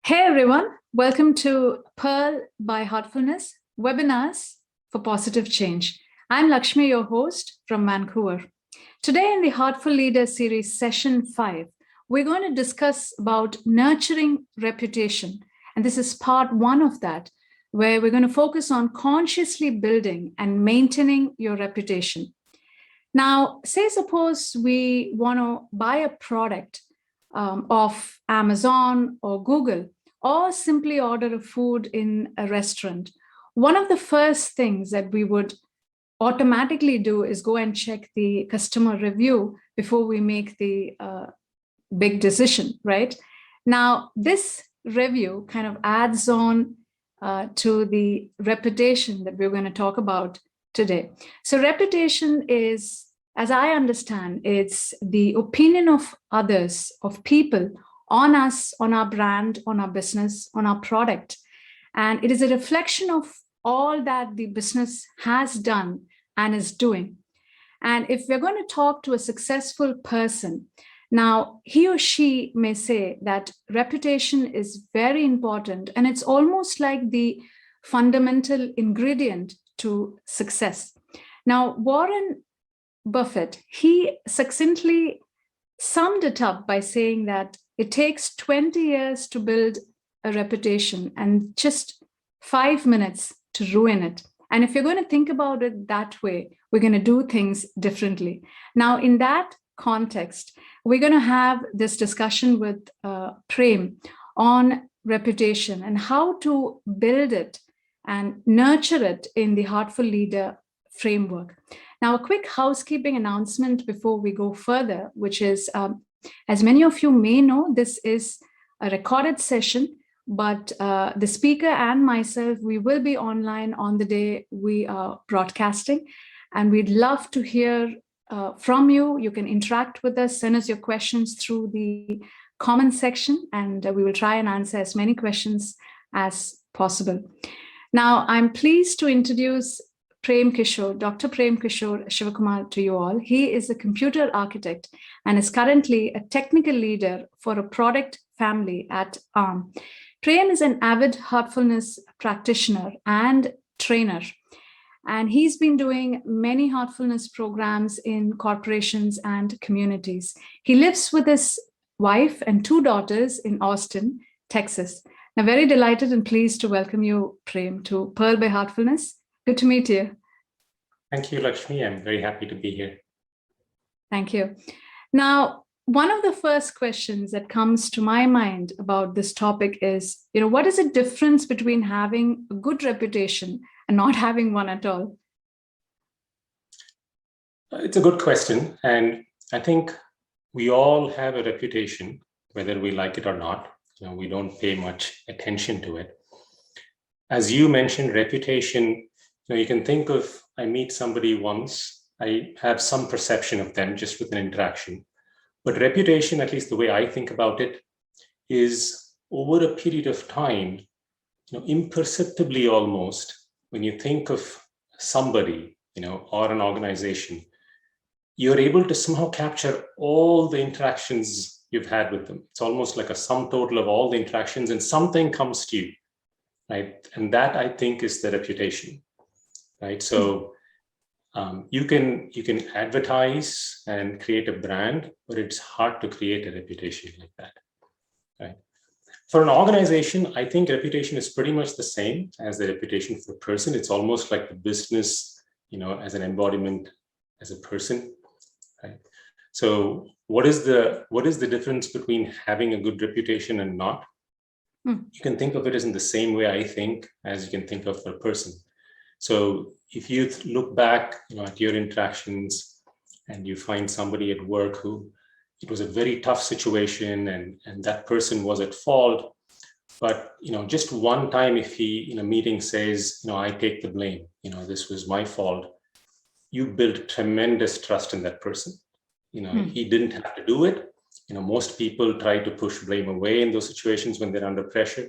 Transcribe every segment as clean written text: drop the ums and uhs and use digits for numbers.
Hey everyone, welcome to Pearl by Heartfulness webinars for positive change. I'm Lakshmi, your host from Vancouver. Today in the Heartful Leader series session 5, we're going to discuss about nurturing reputation. And this is part 1 of that, where we're going to focus on consciously building and maintaining your reputation. Now, say suppose we want to buy a product of Amazon or Google, or simply order a food in a restaurant. One of the first things that we would automatically do is go and check the customer review before we make the big decision, right? Now, this review kind of adds on to the reputation that we're going to talk about today. So reputation is, as I understand, it's the opinion of others, of people on us, on our brand, on our business, on our product. And it is a reflection of all that the business has done and is doing. And if we're going to talk to a successful person, now he or she may say that reputation is very important, and it's almost like the fundamental ingredient to success. Now, Warren Buffett, he succinctly summed it up by saying that it takes 20 years to build a reputation and just 5 minutes to ruin it. And if you're going to think about it that way, we're going to do things differently. Now, in that context, we're going to have this discussion with Prem on reputation and how to build it and nurture it in the Heartful Leader framework. Now, a quick housekeeping announcement before we go further, which is, as many of you may know, this is a recorded session, but the speaker and myself, we will be online on the day we are broadcasting, and we'd love to hear from you. You can interact with us, send us your questions through the comment section, and we will try and answer as many questions as possible. Now, I'm pleased to introduce Premkishore, Dr. Premkishore Shivakumar to you all. He is a computer architect and is currently a technical leader for a product family at Arm. Prem is an avid heartfulness practitioner and trainer, and he's been doing many heartfulness programs in corporations and communities. He lives with his wife and 2 daughters in Austin, Texas. Now, very delighted and pleased to welcome you, Prem, to Pearl by Heartfulness. Good to meet you. Thank you, Lakshmi. I'm very happy to be here. Thank you. Now, one of the first questions that comes to my mind about this topic is, what is the difference between having a good reputation and not having one at all? It's a good question. And I think we all have a reputation, whether we like it or not. We don't pay much attention to it. As you mentioned, reputation, you can think of, I meet somebody once, I have some perception of them just with an interaction. But reputation, at least the way I think about it, is over a period of time, imperceptibly almost, when you think of somebody, or an organization, you're able to somehow capture all the interactions you've had with them. It's almost like a sum total of all the interactions, and something comes to you, right? And that, I think, is the reputation. Right, so you can advertise and create a brand, but it's hard to create a reputation like that. Right. For an organization, I think reputation is pretty much the same as the reputation for a person. It's almost like the business, as an embodiment as a person. Right. So what is the difference between having a good reputation and not? You can think of it as in the same way I think as you can think of a person. So if you look back, at your interactions and you find somebody at work who it was a very tough situation and that person was at fault, but just one time if he in a meeting says, I take the blame, this was my fault, you build tremendous trust in that person. He didn't have to do it. Most people try to push blame away in those situations when they're under pressure.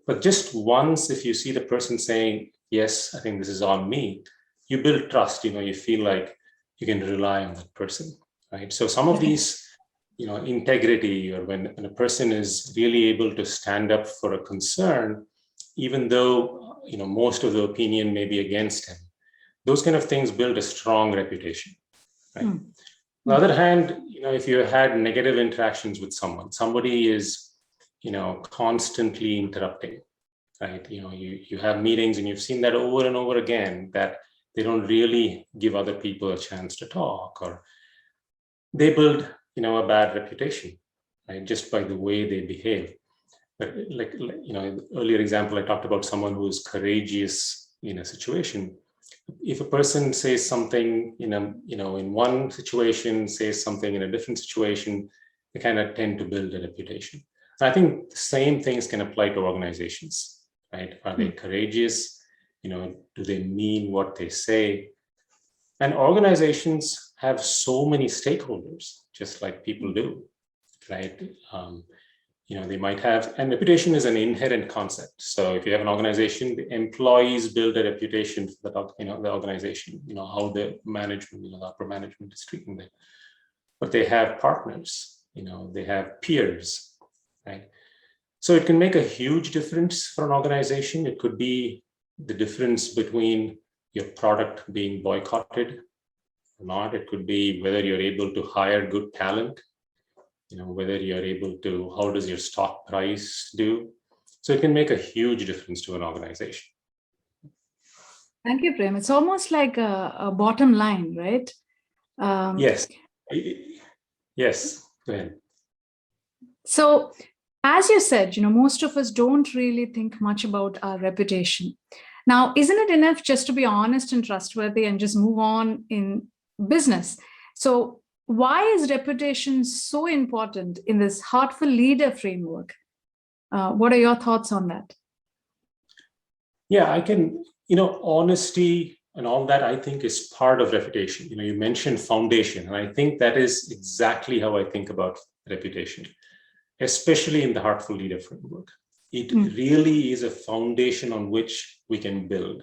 But just once, if you see the person saying, yes, I think this is on me, you build trust, you feel like you can rely on that person, right? So some of these integrity, or when a person is really able to stand up for a concern, even though most of the opinion may be against him. Those kind of things build a strong reputation, right? On the other hand, if you had negative interactions with somebody is constantly interrupting, right? You have meetings, and you've seen that over and over again, that they don't really give other people a chance to talk, or they build a bad reputation, right, just by the way they behave. But like in the earlier example, I talked about someone who is courageous in a situation. If a person says something in one situation, says something in a different situation, they kind of tend to build a reputation. And I think the same things can apply to organizations, right? Are they courageous? Do they mean what they say? And organizations have so many stakeholders, just like people do, right? They might have, and reputation is an inherent concept. So if you have an organization, the employees build a reputation for the organization, how the management, the upper management is treating them. But they have partners, they have peers, right? So it can make a huge difference for an organization. It could be the difference between your product being boycotted or not. It could be whether you're able to hire good talent, whether you're able to, how does your stock price do? So it can make a huge difference to an organization. Thank you, Prem. It's almost like a bottom line, right? Yes. Yes. Go ahead. So, as you said, most of us don't really think much about our reputation. Now, isn't it enough just to be honest and trustworthy and just move on in business? So, why is reputation so important in this Heartful Leader framework? What are your thoughts on that? Yeah, I can, honesty and all that, I think, is part of reputation. You mentioned foundation, and I think that is exactly how I think about reputation, especially in the Heartful Leader framework. It really is a foundation on which we can build,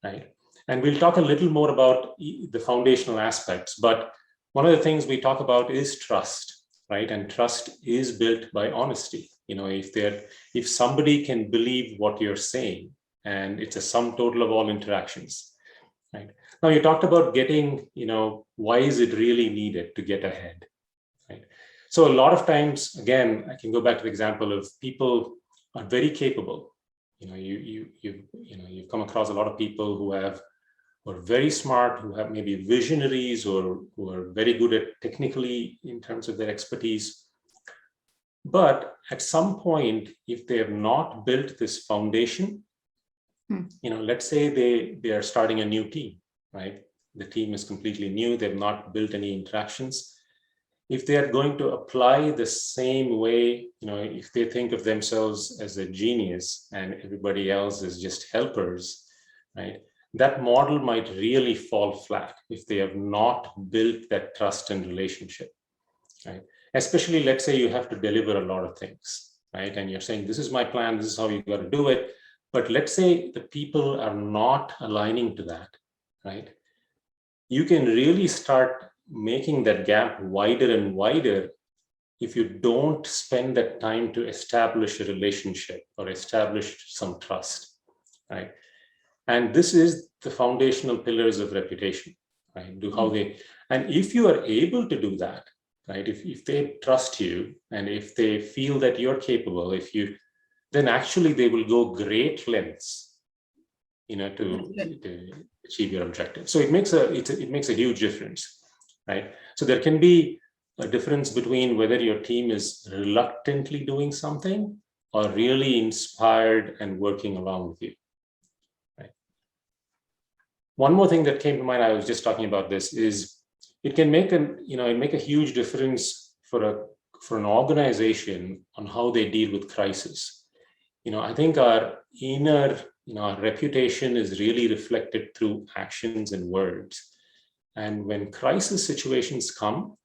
right? And we'll talk a little more about the foundational aspects, but one of the things we talk about is trust, right? And trust is built by honesty. If somebody can believe what you're saying, and it's a sum total of all interactions, right? Now, you talked about getting, why is it really needed to get ahead, right? So a lot of times, again, I can go back to the example of people are very capable. You've come across a lot of people who are very smart, who have maybe visionaries, or who are very good at technically in terms of their expertise. But at some point, if they have not built this foundation, let's say they are starting a new team, right? The team is completely new. They've not built any interactions. If they are going to apply the same way, if they think of themselves as a genius and everybody else is just helpers, right? That model might really fall flat if they have not built that trust and relationship, right? Especially, let's say you have to deliver a lot of things, right? And you're saying, this is my plan, this is how you got to do it. But let's say the people are not aligning to that, right? You can really start making that gap wider and wider if you don't spend that time to establish a relationship or establish some trust, right? And this is the foundational pillars of reputation, right? And if you are able to do that, right? If they trust you, and if they feel that you're capable, then actually they will go great lengths, to achieve your objective. So it makes a huge difference, right? So there can be a difference between whether your team is reluctantly doing something or really inspired and working along with you. One more thing that came to mind, I was just talking about this, is it can make a huge difference for an organization on how they deal with crisis. I think our inner, our reputation is really reflected through actions and words. And when crisis situations come,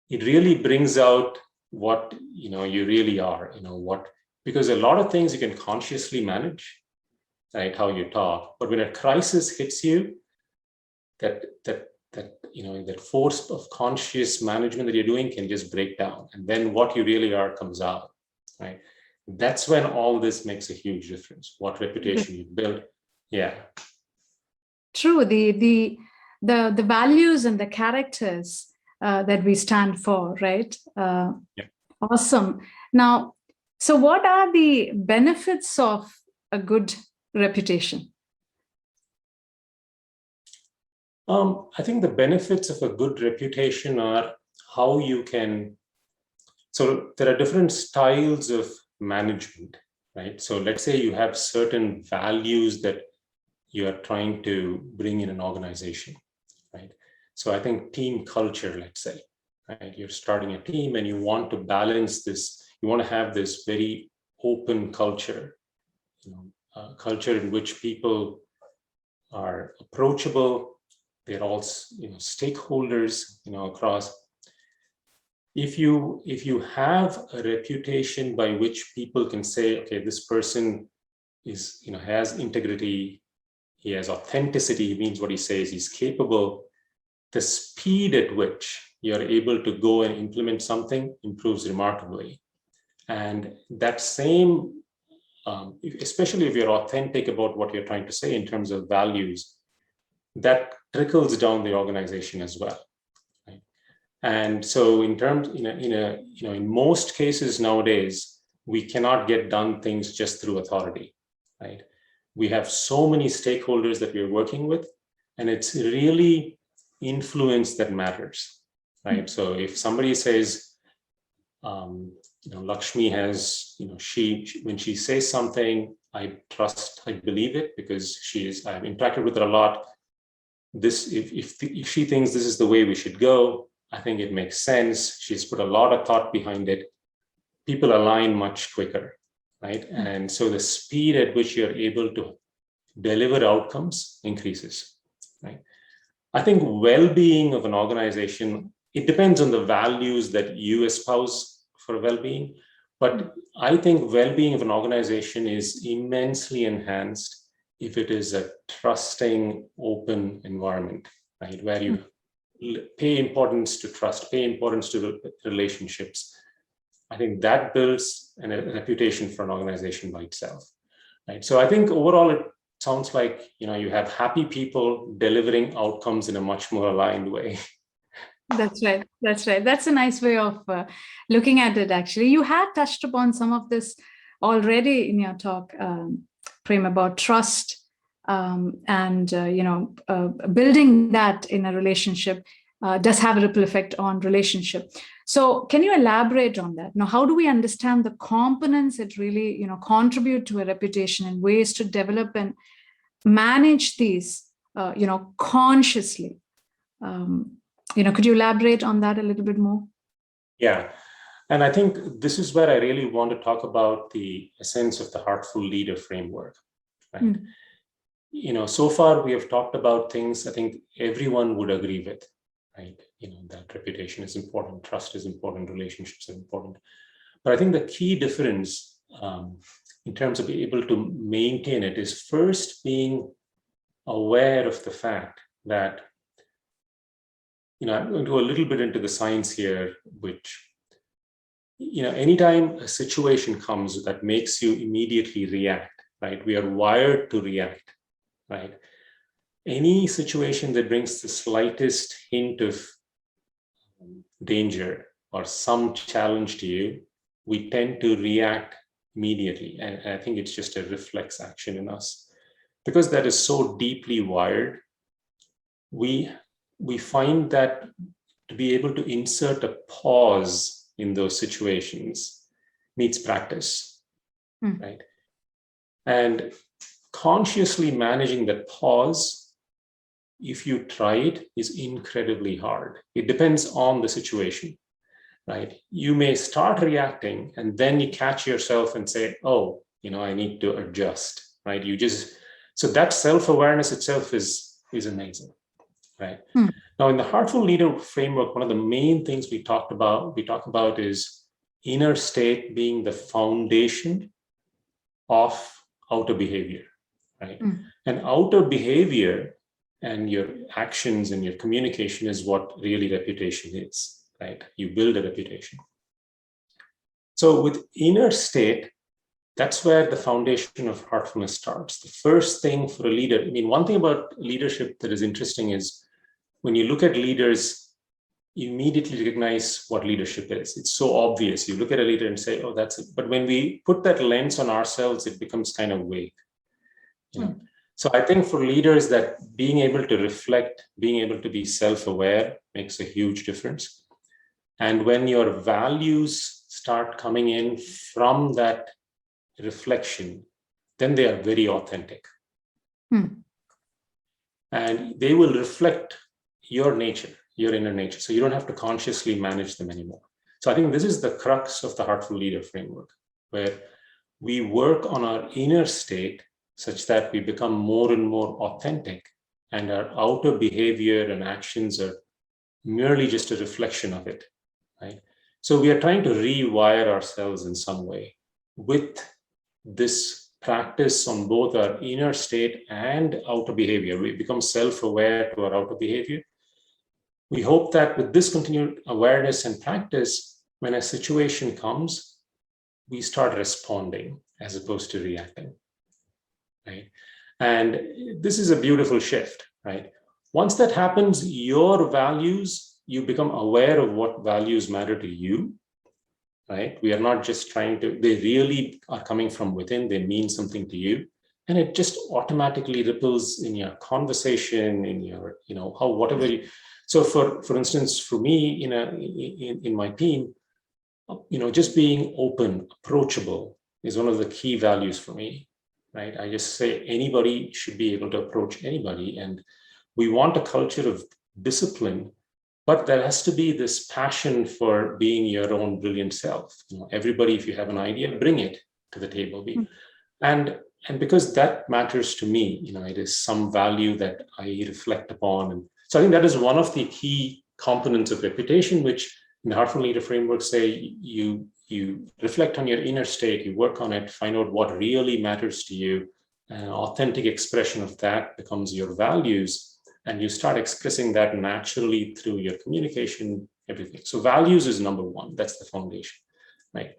it really brings out what you really are. Because a lot of things you can consciously manage, right? How you talk, but when a crisis hits you, that that force of conscious management that you're doing can just break down, and then what you really are comes out, right? That's when all this makes a huge difference. What reputation you build, yeah. True. The values and the characters that we stand for, right? Yeah. Awesome. Now, so what are the benefits of a good reputation? I think the benefits of a good reputation are how you can. So there are different styles of management, right? So let's say you have certain values that you are trying to bring in an organization, right? So I think team culture, let's say, right? You're starting a team and you want to balance this. You want to have this very open culture, culture in which people are approachable. They're all, stakeholders, across. If you have a reputation by which people can say, okay, this person is, has integrity, he has authenticity, he means what he says, he's capable, the speed at which you're able to go and implement something improves remarkably. And that same, especially if you're authentic about what you're trying to say in terms of values, that trickles down the organization as well. Right? And so in terms, in most cases nowadays, we cannot get done things just through authority, right? We have so many stakeholders that we're working with, and it's really influence that matters, right? So if somebody says, Lakshmi has, when she says something, I trust, I believe it because I've interacted with her a lot. This, if she thinks this is the way we should go, I think it makes sense. She's put a lot of thought behind it. People align much quicker, right? And so the speed at which you're able to deliver outcomes increases, right? I think well-being of an organization, it depends on the values that you espouse for well-being, but I think well-being of an organization is immensely enhanced if it is a trusting, open environment, right? Where you pay importance to trust, pay importance to the relationships. I think that builds a reputation for an organization by itself, right? So I think overall it sounds like, you have happy people delivering outcomes in a much more aligned way. That's right. That's right. That's a nice way of looking at it, actually. You had touched upon some of this already in your talk, Prem, about trust and, building that in a relationship does have a ripple effect on relationship. So can you elaborate on that? Now, how do we understand the components that really, contribute to a reputation and ways to develop and manage these, consciously? Could you elaborate on that a little bit more? Yeah. And I think this is where I really want to talk about the essence of the Heartful Leader framework. Right? So far we have talked about things I think everyone would agree with, right? That reputation is important, trust is important, relationships are important. But I think the key difference in terms of being able to maintain it is first being aware of the fact that, I'm going to go a little bit into the science here, which, anytime a situation comes that makes you immediately react, right? We are wired to react, right? Any situation that brings the slightest hint of danger or some challenge to you, we tend to react immediately. And I think it's just a reflex action in us. Because that is so deeply wired, we find that to be able to insert a pause in those situations needs practice, right? And consciously managing that pause, if you try it, is incredibly hard. It depends on the situation, right? You may start reacting and then you catch yourself and say, oh, I need to adjust, right? So that self-awareness itself is amazing. Right. Now, in the Heartful Leader framework, one of the main things we talk about is inner state being the foundation of outer behavior, right? And outer behavior and your actions and your communication is what really reputation is, right? You build a reputation. So with inner state, that's where the foundation of heartfulness starts. The first thing for a leader, I mean, one thing about leadership that is interesting is when you look at leaders, you immediately recognize what leadership is. It's so obvious. You look at a leader and say, oh, that's it. But when we put that lens on ourselves, it becomes kind of vague. You know? So I think for leaders that being able to reflect, being able to be self-aware makes a huge difference. And when your values start coming in from that reflection, then they are very authentic. And they will reflect your nature, your inner nature. So you don't have to consciously manage them anymore. So I think this is the crux of the Heartful Leader framework, where we work on our inner state such that we become more and more authentic, and our outer behavior and actions are merely just a reflection of it, right? So we are trying to rewire ourselves in some way with this practice on both our inner state and outer behavior. We become self-aware to our outer behavior. We hope that with this continued awareness and practice, when a situation comes, we start responding as opposed to reacting, right? And this is a beautiful shift, right? Once that happens, your values, you become aware of what values matter to you, right? We are not just trying to, they really are coming from within, they mean something to you. And it just automatically ripples in your conversation, in your, you know, how, whatever you, so for instance, for me, in my team, you know, just being open, approachable is one of the key values for me, right? I just say anybody should be able to approach anybody. And we want a culture of discipline, but there has to be this passion for being your own brilliant self. You know, everybody, if you have an idea, bring it to the table. And because that matters to me, you know, it is some value that I reflect upon. And so I think that is one of the key components of reputation, which in the Heartful Leader framework say you reflect on your inner state, you work on it, find out what really matters to you. An authentic expression of that becomes your values, and you start expressing that naturally through your communication, everything. So values is number one. That's the foundation, right?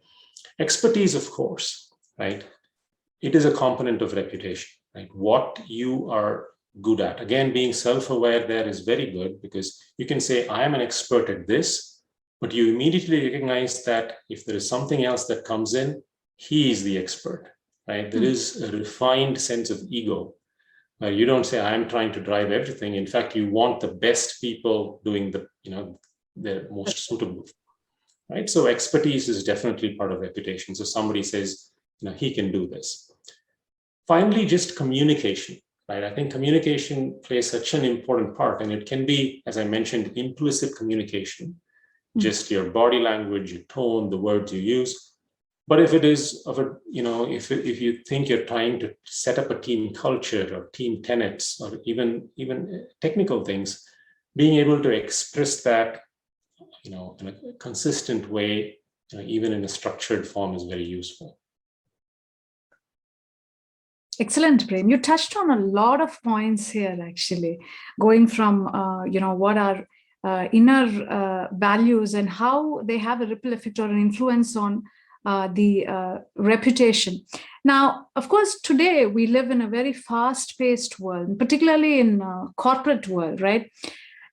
Expertise, of course, right? It is a component of reputation, right? What you are good at. Again, being self-aware there is very good, because you can say, I am an expert at this, but you immediately recognize that if there is something else that comes in, he is the expert, right? There is a refined sense of ego. You don't say, I'm trying to drive everything. In fact, you want the best people doing the, you know, the most suitable, right? So expertise is definitely part of reputation. So somebody says, you know, he can do this. Finally, just communication, right? I think communication plays such an important part, and it can be, as I mentioned, implicit communication, just your body language, your tone, the words you use. But if it is of a, you know, if you think you're trying to set up a team culture or team tenets or even technical things, being able to express that, you know, in a consistent way, you know, even in a structured form, is very useful. Excellent, Prem. You touched on a lot of points here, actually, going from, you know, what are inner values and how they have a ripple effect or an influence on the reputation. Now, of course, today we live in a very fast-paced world, particularly in corporate world, right?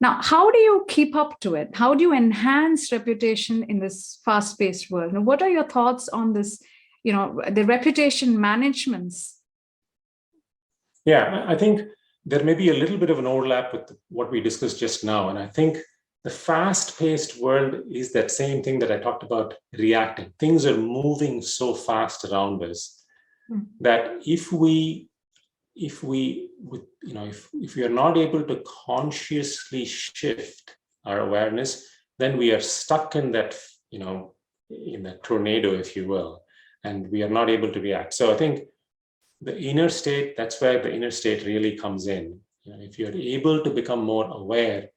Now, how do you keep up to it? How do you enhance reputation in this fast-paced world? Now, what are your thoughts on this, you know, the reputation managements? Yeah, I think there may be a little bit of an overlap with what we discussed just now. And I think the fast-paced world is that same thing that I talked about, reacting. Things are moving so fast around us that if we are not able to consciously shift our awareness, then we are stuck in that, you know, in that tornado, if you will, and we are not able to react. So I think the inner state, that's where the inner state really comes in. You know, if you're able to become more aware,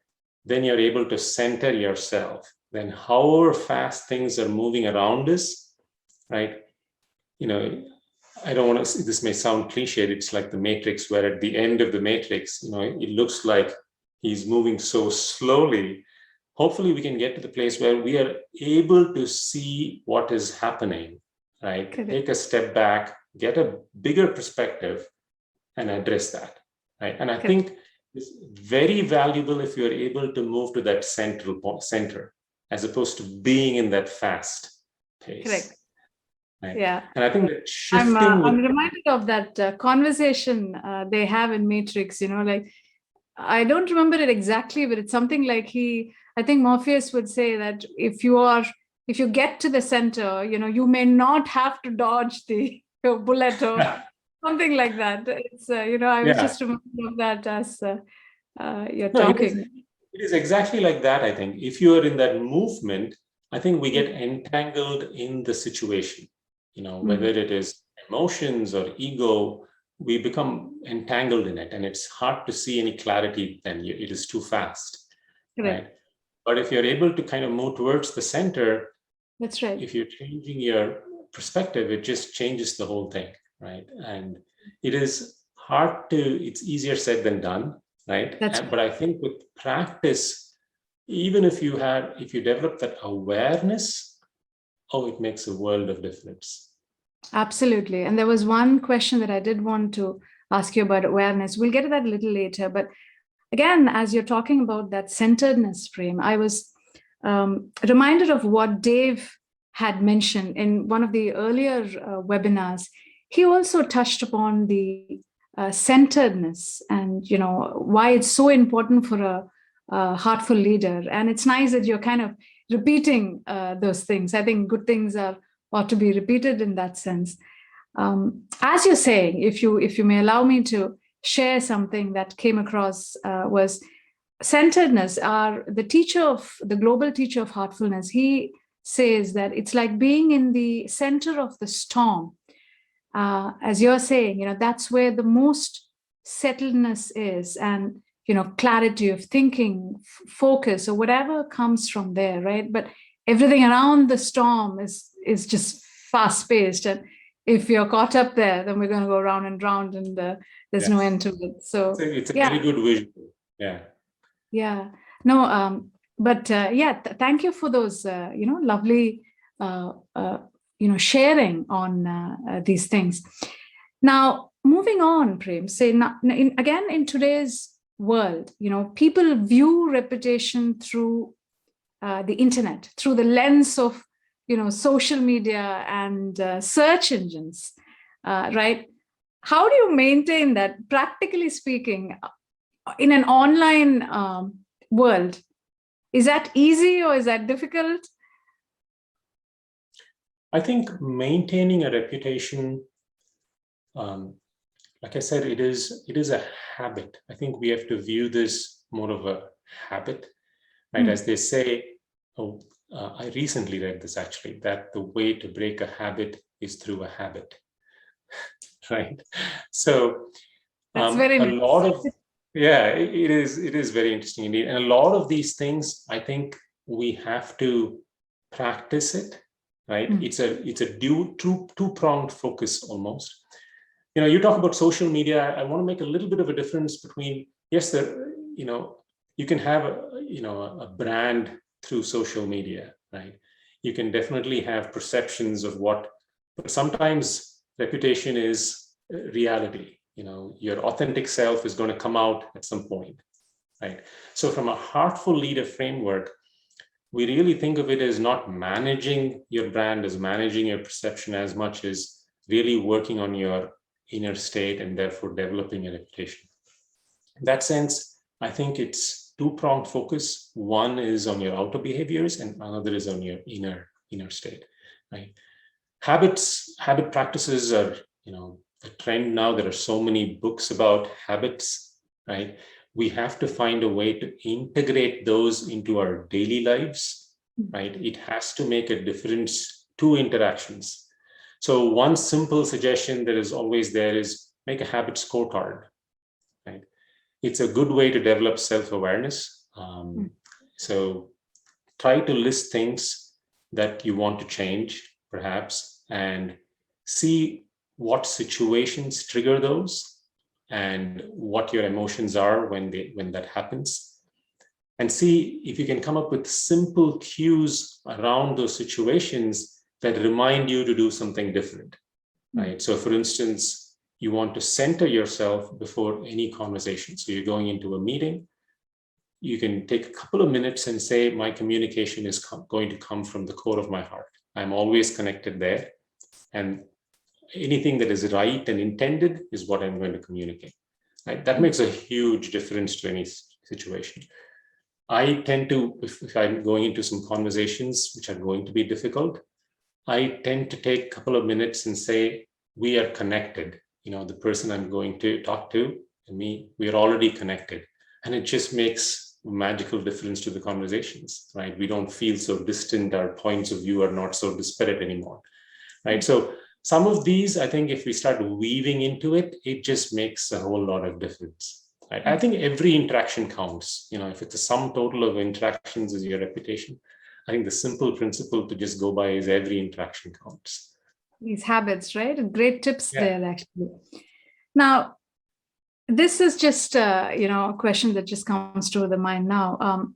then you're able to center yourself. Then however fast things are moving around us, right? You know, I don't want to, this may sound cliched, it's like the Matrix, where at the end of the Matrix, it looks like he's moving so slowly. Hopefully we can get to the place where we are able to see what is happening, right? Correct. Take a step back, get a bigger perspective and address that, right? And I think it's very valuable if you're able to move to that center as opposed to being in that fast pace. Correct. Right? Yeah. And I think that shifting I'm reminded of that conversation they have in Matrix, like, I don't remember it exactly, but it's something like I think Morpheus would say that if you get to the center, you may not have to dodge the bullet or something like that. It's, I was just reminding of that as you're talking. It is exactly like that, I think. If you are in that movement, I think we get entangled in the situation, whether it is emotions or ego, we become entangled in it, and it's hard to see any clarity then. It is too fast. Right? But if you're able to kind of move towards the center, that's right. If you're changing your perspective, it just changes the whole thing, right? And it is hard it's easier said than done, right? But I think with practice, even if you develop that awareness, it makes a world of difference. Absolutely. And there was one question that I did want to ask you about awareness. We'll get to that a little later. But again, as you're talking about that centeredness, Prem, I was reminded of what Dave had mentioned in one of the earlier webinars. He also touched upon the centeredness and, why it's so important for a heartful leader. And it's nice that you're kind of repeating those things. I think good things ought to be repeated in that sense. As you're saying, if you may allow me to share something that came across was centeredness. The global teacher of heartfulness, he says that it's like being in the center of the storm. As you're saying, that's where the most settledness is, and clarity of thinking, focus, or whatever comes from there, right? But everything around the storm is just fast-paced, and if you're caught up there, then we're going to go round and round, and there's no end to it. So it's a very good vision. Yeah. No. But thank you for those lovely sharing on these things. Now, moving on, Prem, say again in today's world, people view reputation through the internet, through the lens of social media and search engines, right? How do you maintain that, practically speaking, in an online world? Is that easy or is that difficult? I think maintaining a reputation, like I said, it is a habit. I think we have to view this more of a habit, right? As they say, I recently read this actually, that the way to break a habit is through a habit, right? So that's very a lot of, it is very interesting indeed. And a lot of these things, I think we have to practice it, right? It's a two-pronged focus almost. You talk about social media. I want to make a little bit of a difference between, yes, you can have a brand through social media, right? You can definitely have perceptions of but sometimes reputation is reality. Your authentic self is going to come out at some point, right? So from a heartful leader framework, we really think of it as not managing your brand, as managing your perception as much as really working on your inner state and therefore developing a reputation. In that sense, I think it's two-pronged focus. One is on your outer behaviors and another is on your inner state, right? Habit practices are, a trend now. There are so many books about habits, right? We have to find a way to integrate those into our daily lives, right? It has to make a difference to interactions. So one simple suggestion that is always there is make a habit scorecard, right? It's a good way to develop self-awareness. So try to list things that you want to change, perhaps, and see what situations trigger those and what your emotions are when that happens, and see if you can come up with simple cues around those situations that remind you to do something different, right? So for instance, you want to center yourself before any conversation. So you're going into a meeting, you can take a couple of minutes and say, my communication is going to come from the core of my heart. I'm always connected there. And anything that is right and intended is what I'm going to communicate. Right? That makes a huge difference to any situation. I tend to, if I'm going into some conversations which are going to be difficult, I tend to take a couple of minutes and say, we are connected. The person I'm going to talk to and me, we are already connected. And it just makes a magical difference to the conversations, right? We don't feel so distant. Our points of view are not so disparate anymore, right? So some of these, I think if we start weaving into it, it just makes a whole lot of difference. Right? I think every interaction counts. If it's a sum total of interactions is your reputation, I think the simple principle to just go by is every interaction counts. These habits, right? Great tips there, actually. Now, this is just, a question that just comes to the mind now.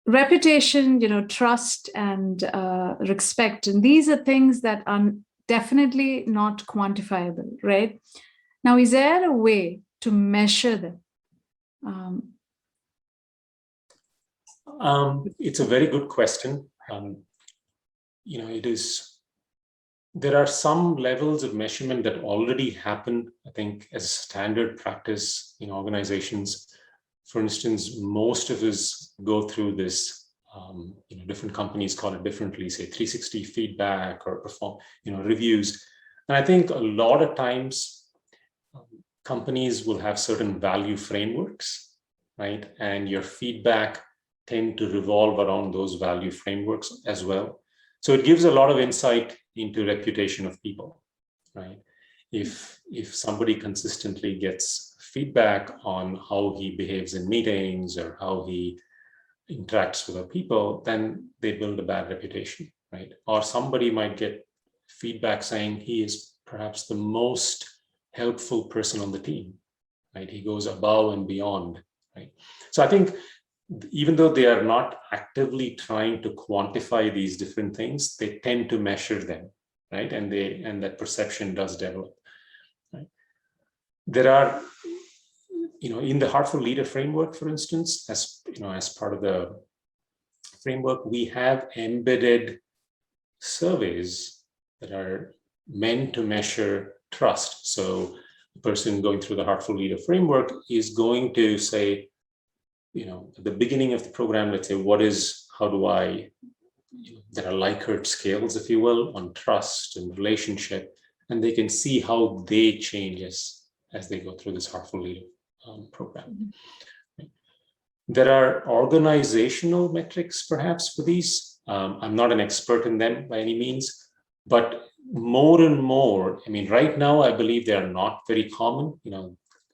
Reputation, trust and respect. And these are things that are definitely not quantifiable, right? Now, is there a way to measure them? It's a very good question. There are some levels of measurement that already happen, I think, as standard practice in organizations. For instance, most of us go through this, different companies call it differently, say 360 feedback or perform, reviews. And I think a lot of times companies will have certain value frameworks, right? And your feedback tend to revolve around those value frameworks as well. So it gives a lot of insight into reputation of people, right? If somebody consistently gets feedback on how he behaves in meetings or how he interacts with other people, then they build a bad reputation, right? Or somebody might get feedback saying he is perhaps the most helpful person on the team, right? He goes above and beyond, right? So I think even though they are not actively trying to quantify these different things, they tend to measure them, right? And that perception does develop, right? There are, in the Heartful Leader framework, for instance, as part of the framework, we have embedded surveys that are meant to measure trust. So the person going through the Heartful Leader framework is going to say, at the beginning of the program, let's say, how do I, there are Likert scales, if you will, on trust and relationship, and they can see how they change as they go through this Heartful Leader program. There are organizational metrics, perhaps, for these. I'm not an expert in them by any means, but more and more, right now, I believe they are not very common.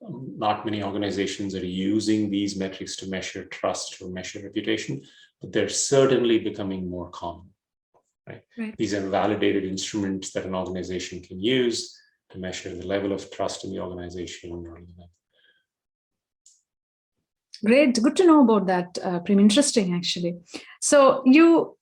Not many organizations are using these metrics to measure trust or measure reputation, but they're certainly becoming more common, right? These are validated instruments that an organization can use to measure the level of trust in the organization. Great, good to know about that, Prem. Interesting, actually. So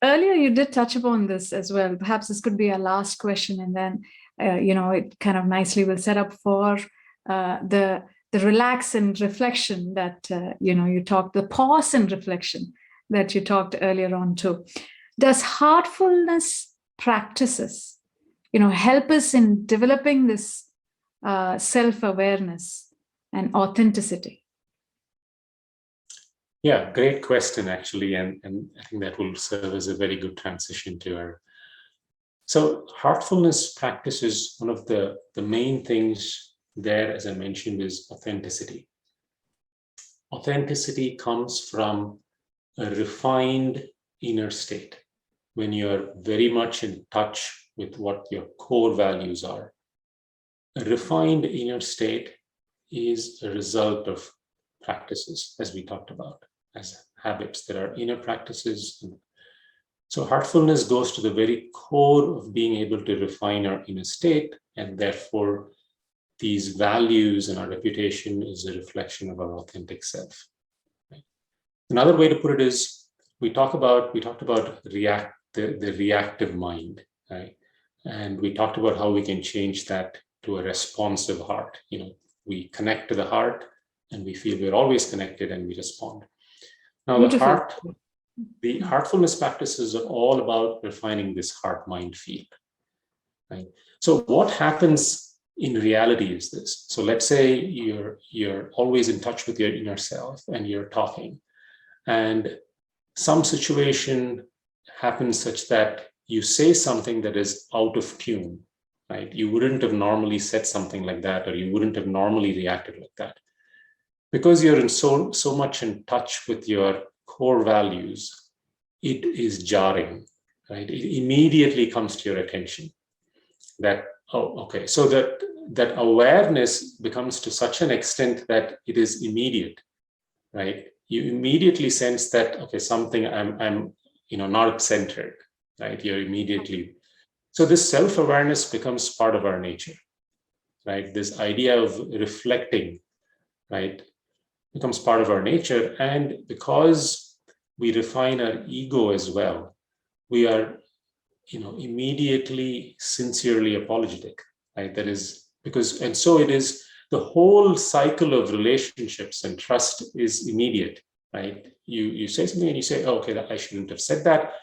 earlier you did touch upon this as well. Perhaps this could be our last question, and then it kind of nicely will set up for the relax and reflection that you talked, the pause and reflection that you talked earlier on too. Does heartfulness practices help us in developing this self-awareness and authenticity? Yeah, great question, actually, and I think that will serve as a very good transition to our. So heartfulness practice is one of the main things there, as I mentioned, is authenticity. Authenticity comes from a refined inner state when you're very much in touch with what your core values are. A refined inner state is a result of practices, as we talked about, as habits. There are inner practices. So heartfulness goes to the very core of being able to refine our inner state And therefore, these values and our reputation is a reflection of our authentic self. Right? Another way to put it is we talked about the reactive mind, right? And we talked about how we can change that to a responsive heart. We connect to the heart and we feel we're always connected and we respond. Now, Beautiful. the heartfulness practices are all about refining this heart-mind field. Right? So what happens in reality is this. So let's say you're always in touch with your inner self and you're talking, and some situation happens such that you say something that is out of tune, right? You wouldn't have normally said something like that, or you wouldn't have normally reacted like that. Because you're in so much in touch with your core values, it is jarring, right? It immediately comes to your attention that, oh, okay. So that awareness becomes to such an extent that it is immediate, right? You immediately sense that, okay, something I'm not centered, right? You're immediately. So this self-awareness becomes part of our nature, right? This idea of reflecting, right, becomes part of our nature. And because we refine our ego as well, we are, immediately sincerely apologetic, right? That is because, and so it is, the whole cycle of relationships and trust is immediate, right? You say something and you say, oh, okay, I shouldn't have said that.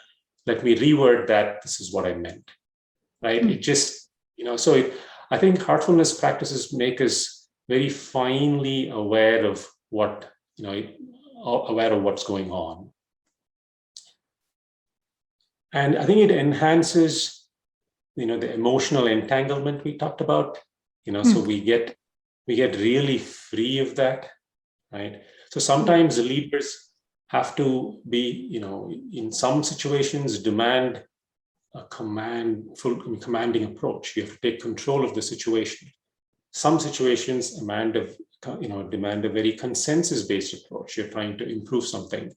Let me reword that. This is what I meant, right? It just, I think heartfulness practices make us very finely aware of aware of what's going on. And I think it enhances, the emotional entanglement we talked about, so we get really free of that, right? So sometimes the leaders have to be, in some situations, demand a commanding approach. You have to take control of the situation. Some situations demand a very consensus-based approach. You're trying to improve something,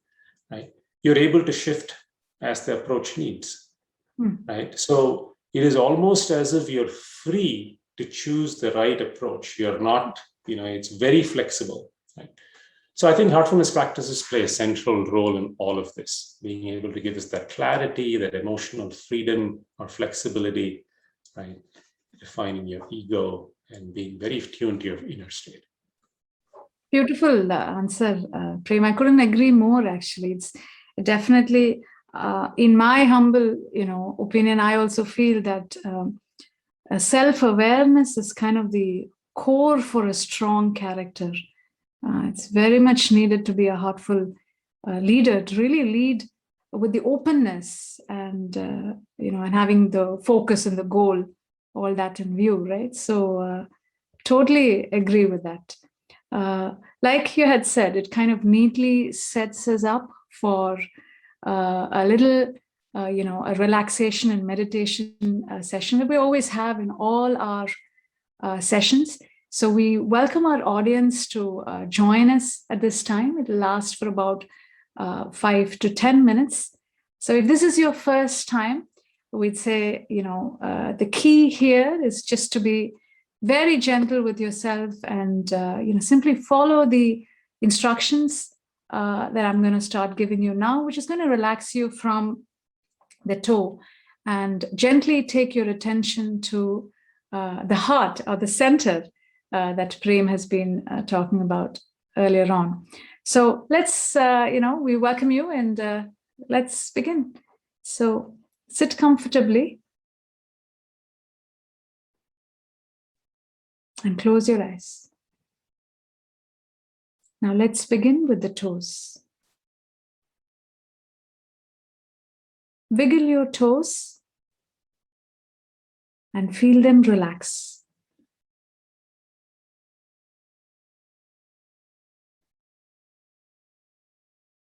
right? You're able to shift as the approach needs, right? So it is almost as if you're free to choose the right approach. You're not, it's very flexible, right? So I think heartfulness practices play a central role in all of this, being able to give us that clarity, that emotional freedom or flexibility, right? Defining your ego and being very tuned to your inner state. Beautiful answer, Prem. I couldn't agree more, actually. It's definitely, in my humble, opinion, I also feel that self-awareness is kind of the core for a strong character. It's very much needed to be a heartful leader, to really lead with the openness and, and having the focus and the goal, all that in view, right? So totally agree with that. Like you had said, it kind of neatly sets us up for a little, a relaxation and meditation session that we always have in all our sessions. So we welcome our audience to join us at this time. It will last for about 5 to 10 minutes. So if this is your first time, we'd say, the key here is just to be very gentle with yourself and, simply follow the instructions that I'm going to start giving you now, which is going to relax you from the toe and gently take your attention to the heart or the center that Prem has been talking about earlier on. So let's, we welcome you and let's begin. So sit comfortably and close your eyes. Now let's begin with the toes. Wiggle your toes and feel them relax.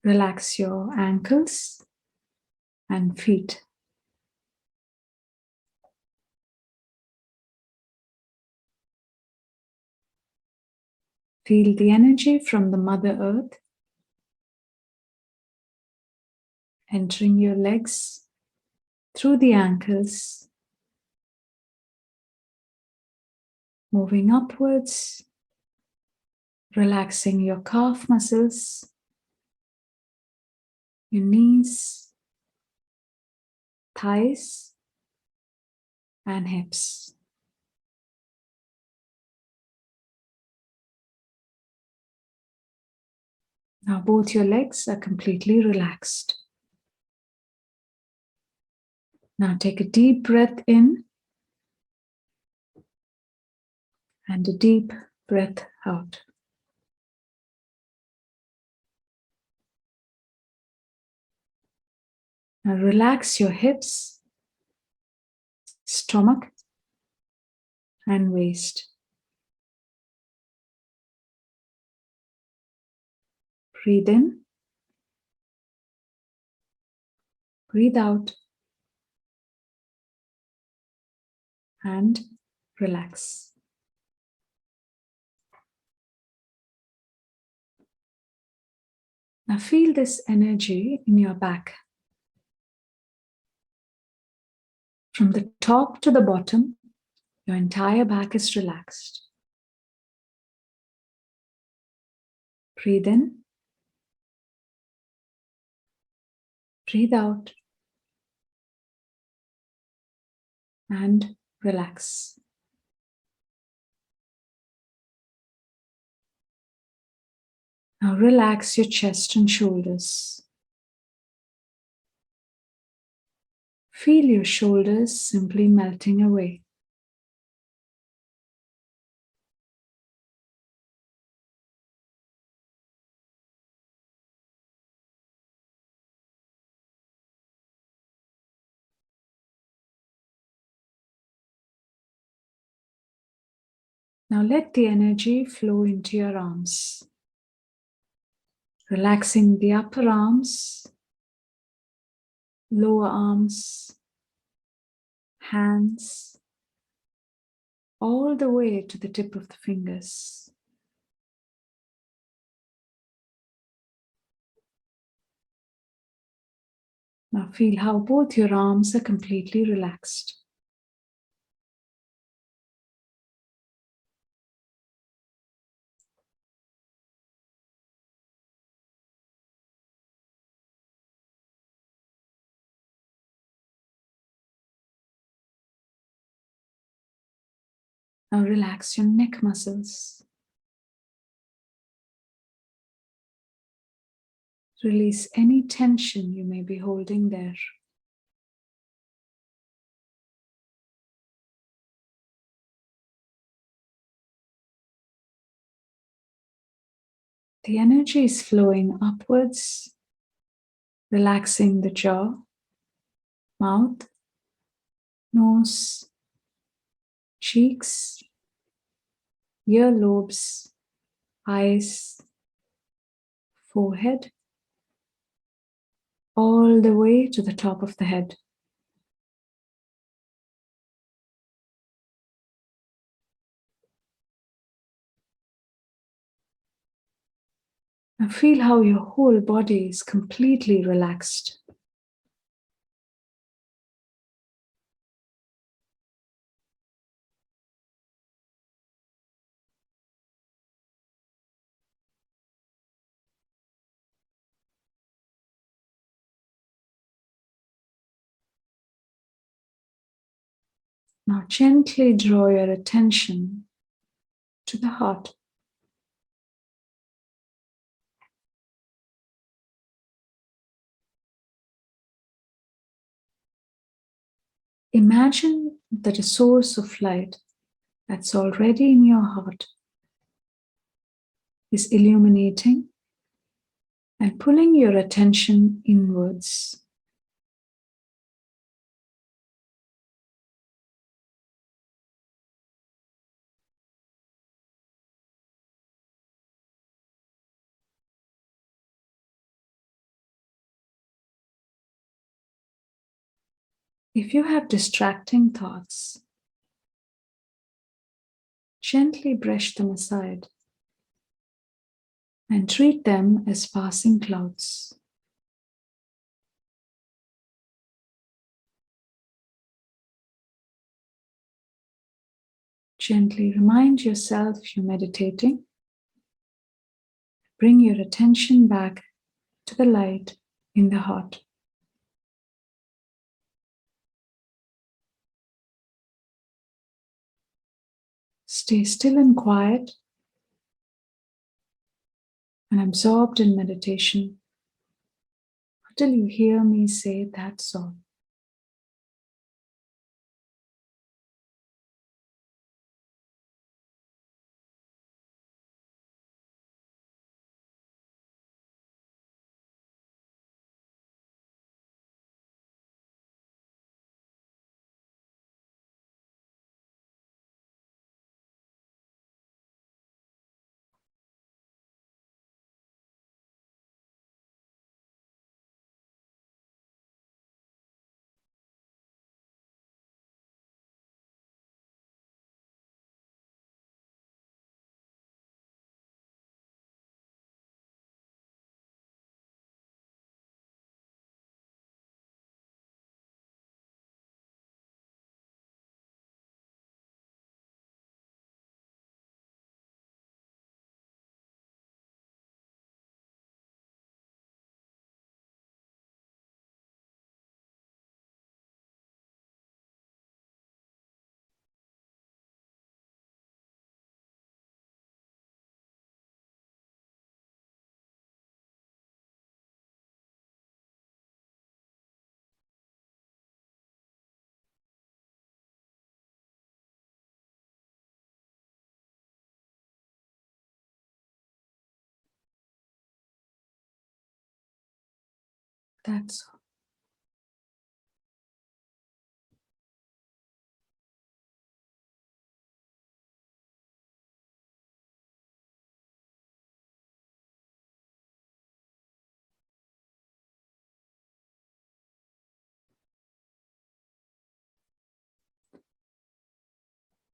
Relax your ankles and feet. Feel the energy from the Mother Earth entering your legs through the ankles moving upwards, relaxing your calf muscles, your knees, thighs, and hips. Now both your legs are completely relaxed. Now take a deep breath in and a deep breath out. Now relax your hips, stomach, and waist. Breathe in, breathe out, and relax. Now feel this energy in your back. From the top to the bottom, your entire back is relaxed. Breathe in, breathe out, and relax. Now relax your chest and shoulders. Feel your shoulders simply melting away. Now let the energy flow into your arms. Relaxing the upper arms, lower arms, hands, all the way to the tip of the fingers. Now feel how both your arms are completely relaxed. Now relax your neck muscles. Release any tension you may be holding there. The energy is flowing upwards, relaxing the jaw, mouth, nose, cheeks, earlobes, eyes, forehead, all the way to the top of the head. Now feel how your whole body is completely relaxed. Now gently draw your attention to the heart. Imagine that a source of light that's already in your heart is illuminating and pulling your attention inwards. If you have distracting thoughts, gently brush them aside and treat them as passing clouds. Gently remind yourself you're meditating. Bring your attention back to the light in the heart. Stay still and quiet and absorbed in meditation until you hear me say, "That's all." That's all.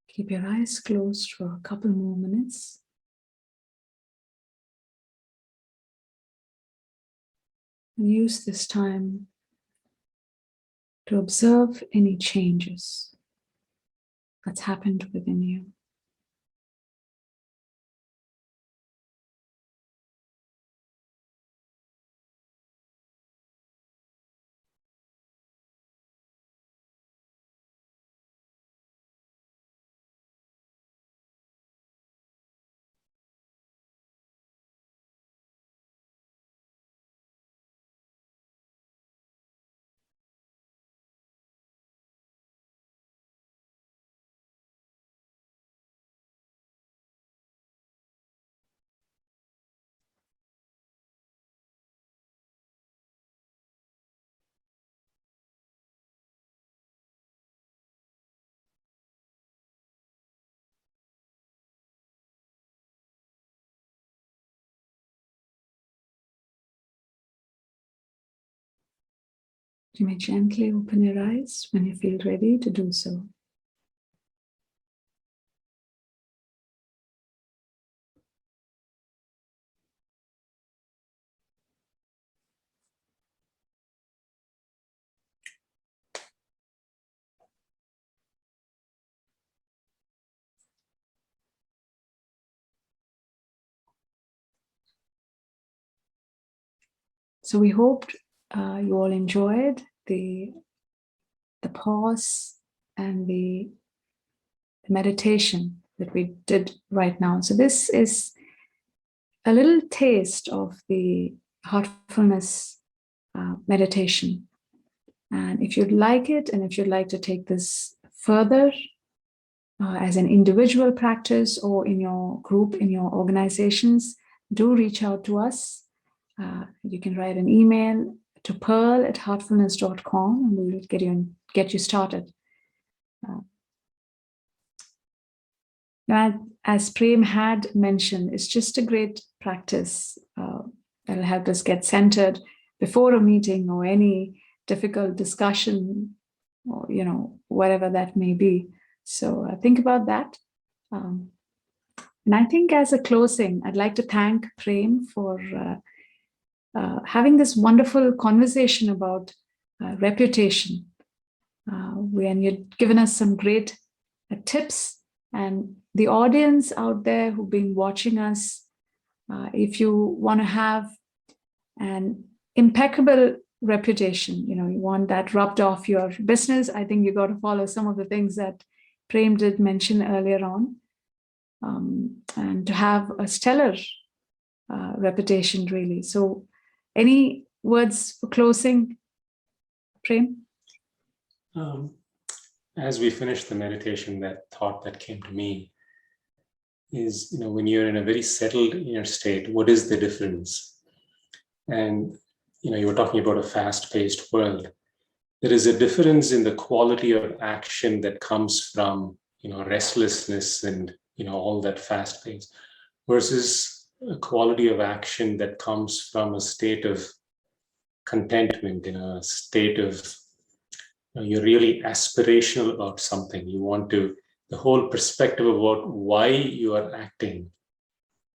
Keep your eyes closed for a couple more minutes. And use this time to observe any changes that's happened within you. You may gently open your eyes when you feel ready to do so. So we hoped you all enjoyed the pause and the meditation that we did right now. So this is a little taste of the heartfulness meditation. And if you'd like it, and if you'd like to take this further as an individual practice or in your group, in your organizations, do reach out to us. You can write an email to pearl@heartfulness.com and we'll get you started. As Prem had mentioned, it's just a great practice that'll help us get centered before a meeting or any difficult discussion or, whatever that may be. So think about that. And I think as a closing, I'd like to thank Prem for having this wonderful conversation about reputation. And you've given us some great tips And the audience out there who've been watching us, if you want to have an impeccable reputation, you want that rubbed off your business, I think you got to follow some of the things that Prem did mention earlier on. And to have a stellar reputation, really. So any words for closing, Prem? As we finish the meditation, that thought that came to me is, when you're in a very settled inner state, what is the difference? And, you were talking about a fast-paced world. There is a difference in the quality of action that comes from, restlessness and, all that fast pace versus a quality of action that comes from a state of contentment, in a state of, you're really aspirational about something. You want to, the whole perspective about why you are acting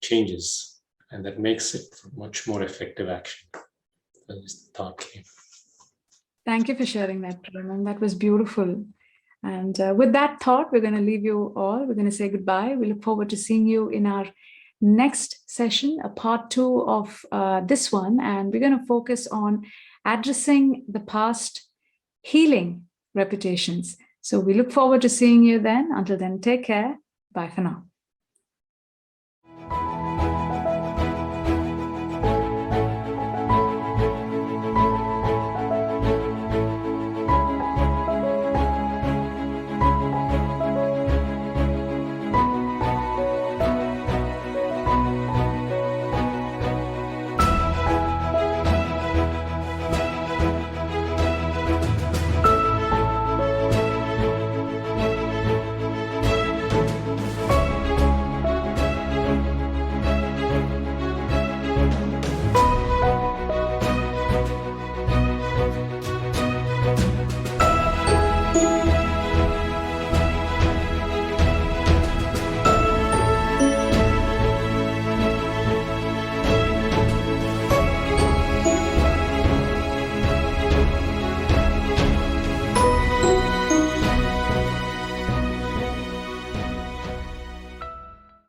changes, and that makes it much more effective action. This thought came. Thank you for sharing that, Prem, and that was beautiful. And with that thought, we're going to leave you all. We're going to say goodbye. We look forward to seeing you in our next session, a part 2 of this one. And we're going to focus on addressing the past, healing reputations. So we look forward to seeing you then. Until then, take care. Bye for now.